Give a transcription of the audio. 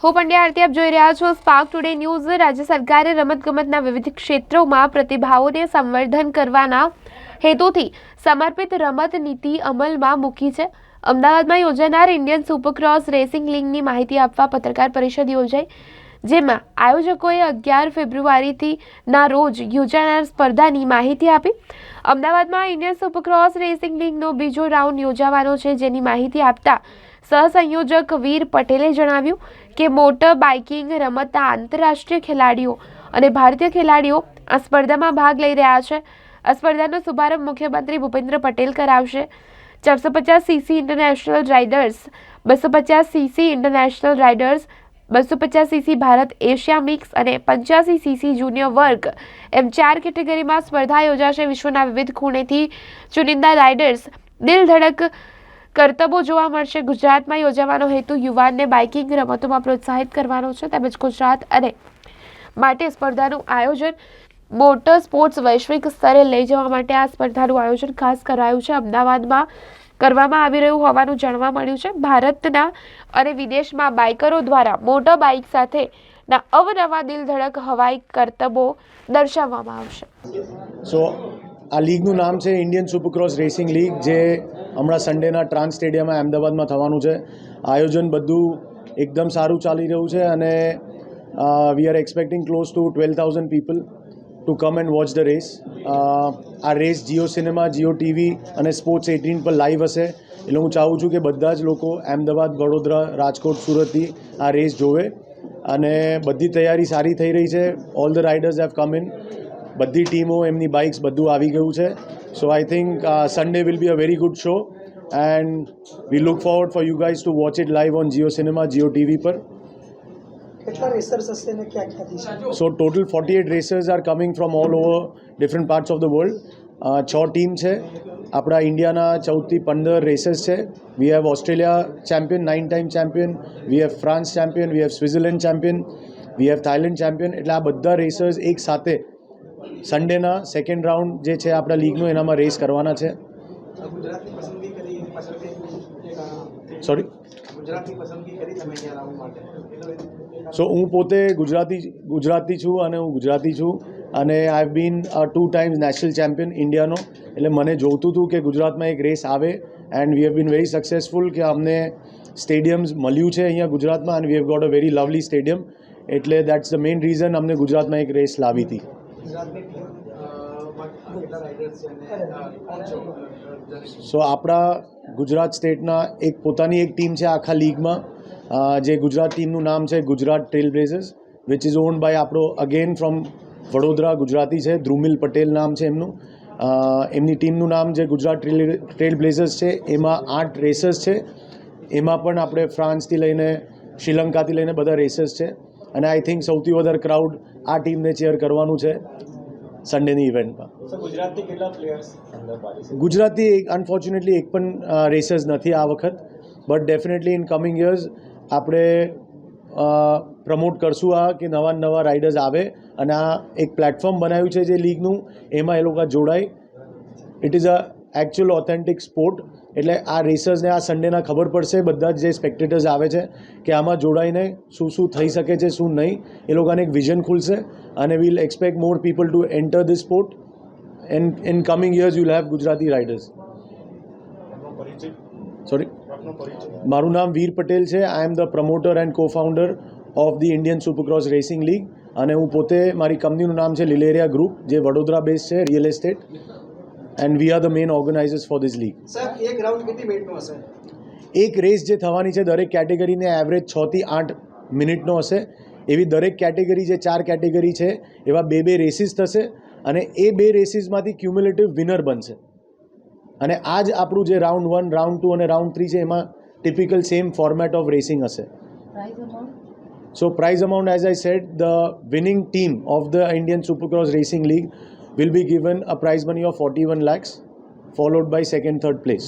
હું પંડ્યા આરતી આપ જોઈ રહ્યા છો સ્પાર્ક ટુડે ન્યૂઝ। રાજ્ય સરકારે રમતગમતના વિવિધ ક્ષેત્રોમાં પ્રતિભાઓને સંવર્ધન કરવાના હેતુથી સમર્પિત રમત નીતિ અમલમાં મૂકી છે। અમદાવાદમાં યોજાનાર ઇન્ડિયન સુપરક્રોસ રેસિંગ લીગની માહિતી આપવા પત્રકાર પરિષદ યોજાઈ, જેમાં આયોજકોએ 11 ફેબ્રુઆરીના રોજ યોજાનાર સ્પર્ધાની માહિતી આપી। અમદાવાદમાં ઇન્ડિયન સુપરક્રોસ રેસિંગ લીગનો બીજો રાઉન્ડ યોજાવાનો છે, જેની માહિતી આપતા સહસંયોજક વીર પટેલે જણાવ્યું કે મોટર બાઇકિંગ રમતના આંતરરાષ્ટ્રીય ખેલાડીઓ અને ભારતીય ખેલાડીઓ આ સ્પર્ધામાં ભાગ લઈ રહ્યા છે। આ સ્પર્ધાનો શુભારંભ મુખ્યમંત્રી ભૂપેન્દ્ર પટેલ કરાવશે। 450 CC international riders, 250 CC international riders, 250 CC Bharat Asia mix અને 85 સીસી જુનિયર વર્ગ એમ 4 કેટેગરીમાં સ્પર્ધા યોજાશે। વિશ્વના વિવિધ ખૂણેથી ચુનિંદા રાઇડર્સ દિલ ધડક કરતબો જોવા મળશે। ગુજરાતમાં યોજાવાનો હેતુ યુવાનને બાઇકિંગ રમતોમાં પ્રોત્સાહિત કરવાનો છે, તેમજ ગુજરાત અને માટે સ્પર્ધાનું આયોજન મોટર સ્પોર્ટ્સ વૈશ્વિક સ્તરે લઈ જવા માટે આ સ્પર્ધાનું આયોજન ખાસ કરાયું છે। અમદાવાદમાં કરવામાં આવી રહ્યું હોવાનું જાણવા મળ્યું છે। ભારતના અને વિદેશમાં બાઇકરો દ્વારા મોટર બાઇક સાથેના અવનવા દિલ ધડક હવાઈ કરતબો દર્શાવવામાં આવશે। આ લીગનું નામ છે ઇન્ડિયન સુપરક્રોસ રેસિંગ લીગ, જે હમણાં સન્ડેના ટ્રાન્સ સ્ટેડિયમમાં અમદાવાદમાં થવાનું છે। આયોજન બધું એકદમ સારું ચાલી રહ્યું છે અને we are expecting close to 12,000 people to come and watch the race. આ race Jio cinema, Jio TV અને સ્પોર્ટ્સ 18 પર લાઈવ હશે। એટલે હું ચાહું છું કે બધા જ લોકો અમદાવાદ, વડોદરા, રાજકોટ, સુરતથી આ રેસ જોવે અને બધી તૈયારી સારી થઈ રહી છે। All the riders have come in, બધી ટીમો, એમની બાઇક્સ બધું આવી ગયું છે। So I think Sunday will be a very good show and we look forward for you guys to watch it live on Jio cinema, Jio TV પર। કેટલા racers હશે અને ક્યાં ક્યાંથી છે? So total 48 racers are coming from all over different parts of the world. 6 team છે। આપણા ઇન્ડિયાના 14 થી 15 રેસર્સ છે। We have Australia champion, 9 time champion, we have France champion, we have Switzerland champion, we have Thailand champion. એટલે આ બધા racers એક સાથે સન્ડેના સેકન્ડ રાઉન્ડ જે છે આપણા લીગનો, એનામાં રેસ કરવાના છે। સોરી, સો હું પોતે ગુજરાતી છું અને હું ગુજરાતી છું અને I have been 2 times national champion ઇન્ડિયાનો। એટલે મને જોઈતું હતું કે ગુજરાતમાં એક રેસ આવે and we have been very successful કે અમને સ્ટેડિયમ્સ મળ્યું છે અહીંયા ગુજરાતમાં and we have got a very lovely stadium. એટલે દેટ્સ ધ મેઇન રીઝન અમને ગુજરાતમાં એક રેસ લાવી હતી। સો આપણા ગુજરાત સ્ટેટના એક પોતાની એક ટીમ છે આખા લીગમાં, જે ગુજરાત ટીમનું નામ છે Gujarat Trail Blazers, which is owned by આપણો અગેન ફ્રોમ વડોદરા ગુજરાતી છે, ધ્રુમિલ પટેલ નામ છે એમનું। એમની ટીમનું નામ જે ગુજરાત ટ્રેલ બ્લેઝર્સ છે, એમાં 8 રેસર્સ છે। એમાં પણ આપણે ફ્રાન્સથી લઈને શ્રીલંકાથી લઈને બધા રેસર્સ છે અને આઈ થિંક સૌથી વધારે ક્રાઉડ આ ટીમને ચેર કરવાનું છે સન્ડેની ઇવેન્ટમાં। ગુજરાતી અનફોર્ચ્યુનેટલી એક પણ રેસર્સ નથી આ વખત, but definitely in coming years આપણે પ્રમોટ કરશું આ કે નવા રાઇડર્સ આવે અને આ એક પ્લેટફોર્મ બનાવ્યું છે જે લીગનું, એમાં એ લોકો જોડાય। It is a actual authentic sport. એટલે આ રેસર્સને આ સન્ડેના ખબર પડશે, બધા જ જે સ્પેક્ટેટર્સ આવે છે, કે આમાં જોડાઈને શું શું થઈ શકે છે, શું નહીં। એ લોકોને એક વિઝન ખુલશે અને we'll expect more people to enter this sport and in coming years you'll have Gujarati riders. Sorry, મારું નામ વીર પટેલ છે। I am the promoter and co founder of the Indian supercross racing league અને હું પોતે, મારી કંપનીનું નામ છે લિલેરિયા ગ્રુપ, જે વડોદરા બેઝ છે, real estate, and we are the main organisers for this league. Sir, એક રાઉન્ડ કેટલી મિનિટનો હશે? એક રેસ જે થવાની છે દરેક કેટેગરીને એવરેજ 6 થી 8 મિનિટનો હશે। એવી દરેક કેટેગરી, જે 4 કેટેગરી છે, એવા 2 રેસીસ થશે અને એ 2 રેસીસમાંથી ક્યુમ્યુલેટિવ વિનર બનશે। અને આ જ આપણું જે રાઉન્ડ 1, રાઉન્ડ 2 અને રાઉન્ડ 3 છે, એમાં typical same format of racing હશે। So prize amount, as I said, the winning team of the Indian supercross racing league will be given a prize money of 41 lakhs, followed by second, third place.